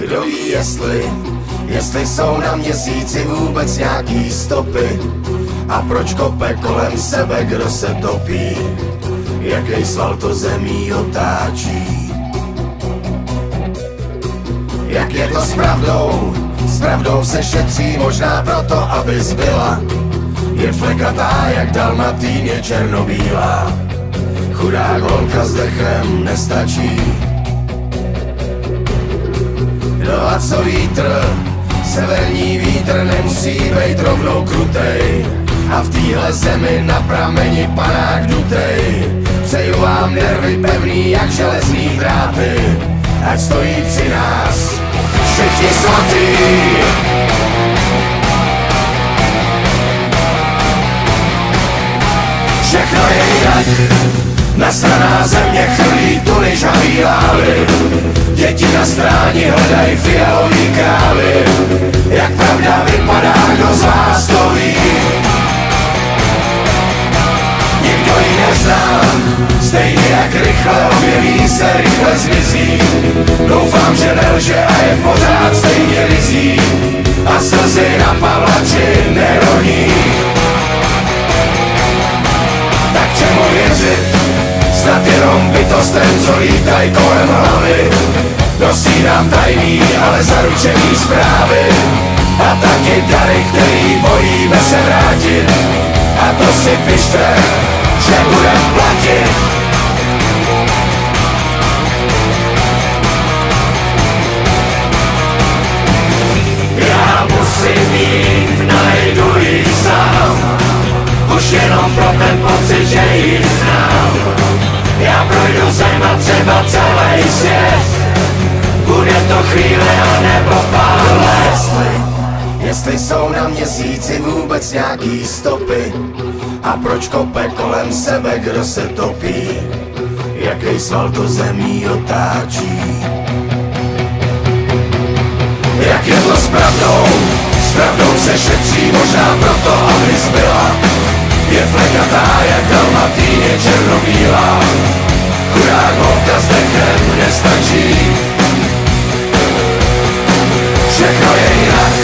Kdo ví, jestli jsou na měsíci vůbec nějaký stopy a proč kope kolem sebe, kdo se topí, jaký sval to zemí otáčí. Jak je to s pravdou? S pravdou se šetří možná proto, aby zbyla. Je flekatá jak dalmatýně černobílá. Chudák holka s dechem nestačí. No a co vítr? Severní vítr nemusí být rovnou krutej. A v téhle zemi na prameni panák dutej. Přeju vám nervy pevný jak železný dráty. Ať stojí při nás všichni svatý. Všechno je jinak, nasraná země chrlí tuny žhavý lávy. Děti na stráni hledají fialový krávy. Jak pravda vypadá, kdo z vás to ví? Nikdo ji nezná, stejně jak rychle objeví se, rychle zmizí. Doufám, že nelže a je pořád stejně rizí. A slzy na Pavlači neroní. Tak čemu věřit? Snad jenom bytostem, co lítaj kolem hlavy. Nosí nám tajný, ale zaručený zprávy. A taky dary, který bojíme se vrátit. A to si pište, že budem platit. Já musím jít, najdu ji sám. Už jenom pro ten pocit, že ji znám. Já projdu zem a třeba celý svět. Bude to chvíle a nebo pár let. Jestli jsou na měsíci vůbec nějaký stopy a proč kope kolem sebe, kdo se topí, jaký sval to zemí otáčí. Jak je to s pravdou? S pravdou se šetří možná proto, aby zbyla. Je flekatá jak dalmatýně černobílá. Chudák holka s dechem nestačí. Všechno je jinak,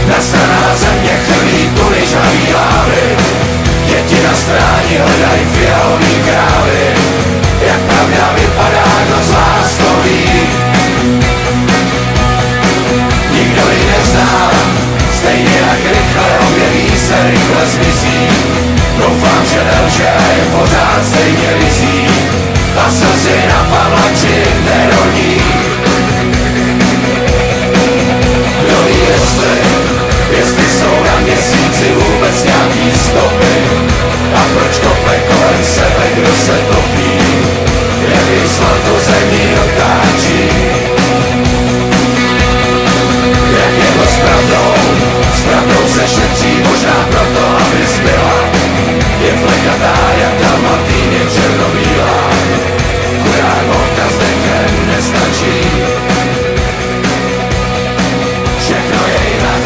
nasraná země chrlí tuny žhavý lávy. Děti na stráni hledají fialový krávy. Jak pravda vypadá, kdo z vás to ví? Nikdo ji nezná, stejně jak rychle objeví se, rychle zmizí. Doufám, že nelže a je pořád stejně rizí. A slzy na Pavlači neroní. Kdo ví, jestli jsou na měsíci vůbec nějaký stopy a proč kope kolem sebe, kdo se topí, jaký sval to zemí otáčí. Jak je to s pravdou? S pravdou se šetří možná proto, aby zbyla. Je flekatá jak dalmatýně černobílá. Chudák holka s dechem nestačí. Všechno je jinak,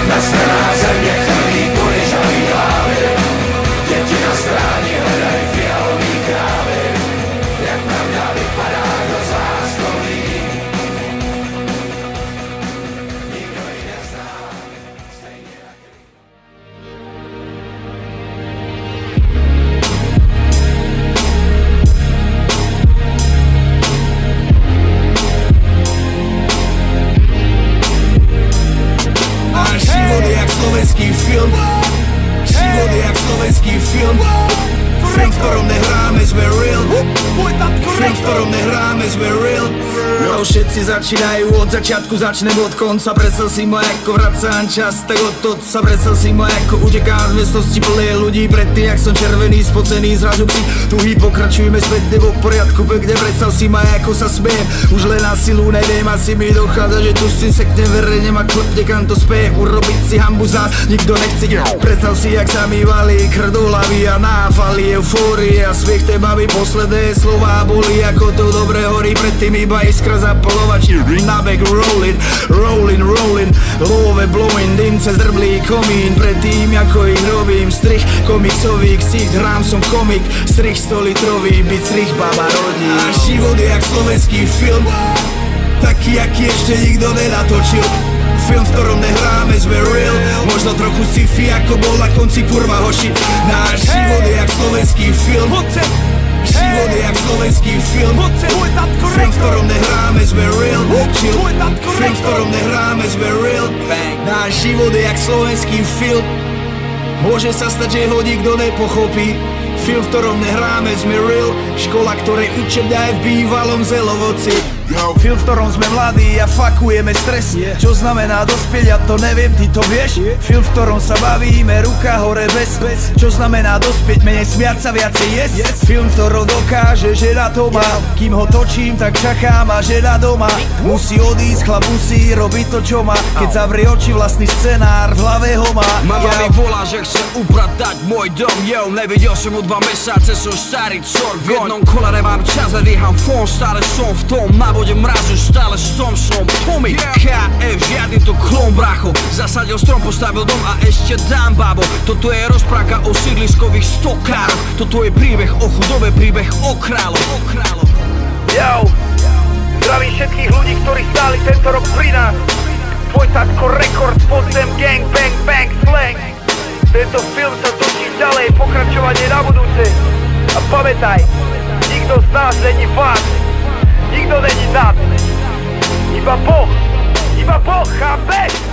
nasraná země chrlí tuny žhavý lávy. Děti na stráni hledají fialový krávy. Jak pravda vypadá, kdo z vás to ví? Nikdo ji nezná, stejně jak... Život je jak slovenský film. Život je jak slovenský film. Film, v ktorom nehráme, sme real. Film, v ktorom nehráme, sme real. Jo, všetci začínajú od začiatku, začnem od konca. Predstav si ma, ako vracám čas, tak odtod sa predstav si ma, ako utekám z miestnosti plné ľudí. Predtým, jak som červený, spocený, zrazu psi tuhý, pokračujeme späť nebo v poriadku pekne. Predstav si ma, ako sa smiem, už len na silu neviem, asi mi dochádza, že tu si seknem verejnem a klepne, kam to speje, urobiť si hambu zás, nikto nechce. Predstav si, jak sa mi valí krv do hlavy a náfali eufórie a smiech tej baby, posledné slová boli, ako to dobre horí, predtým iba iskra zapalovač. Na back rolling, rolling, rolling, love blowing, dym cez drblý komín, predtým ako ich robím, strich komiksový ksicht, hrám som komik, strich 100 litrový, byť strich baba rodí. A život je jak slovenský film. taký, aký ešte nikto nenatočil. Film, v ktorom nehráme, sme real. Možno trochu sci-fi, ako bol na konci kurva hoši. Náš život je jak slovenský film. Život je jak slovenský film. Film, v ktorom nehráme, sme real. Film, v ktorom nehráme, sme real. Náš život je jak slovenský film. Môže sa stať, že ho nikto nepochopí. Film, v ktorom nehráme, sme real. Škola, ktorej učebňa je v bývalom Zelovoci. Film, v ktorom sme mladí a fakujeme stres. Čo znamená dospieť, ja to neviem, ty to vieš? Film, v ktorom sa bavíme, ruka hore bez. Čo znamená dospieť, menej smiať sa, viacej jesť. Film, v ktorom dokáže, že na to má. Kým ho točím, tak čakám a žena doma. Musí odísť, chlap musí robiť to, čo má. Keď zavrie oči, vlastný scenár v hlave ho má. Mama mi volá, že chce upratať môj dom. Yo, nevidel som ho 2 mesiace, som starý corgon. V jednom kole nemám čas a dvíham fón, stále som v tom. Na vode mrazu, stále s tom som Tommy KF, žiadny to klon, bracho. Zasadil strom, postavil dom a ešte dám, babo. Toto je rozprávka o sídliskových stokároch. Toto je príbeh o chudobe, príbeh o kráľoch. Yo, zdravím všetkých ľudí, ktorí stáli tento rok pri nás. Tvoj tatko Records, podzem, gang, bang, bang, slang. Tento film sa točí ďalej, pokračovanie na budúce. A pamätaj, nikto z nás není vás, nikto není nás. Iba Boh, chápeš?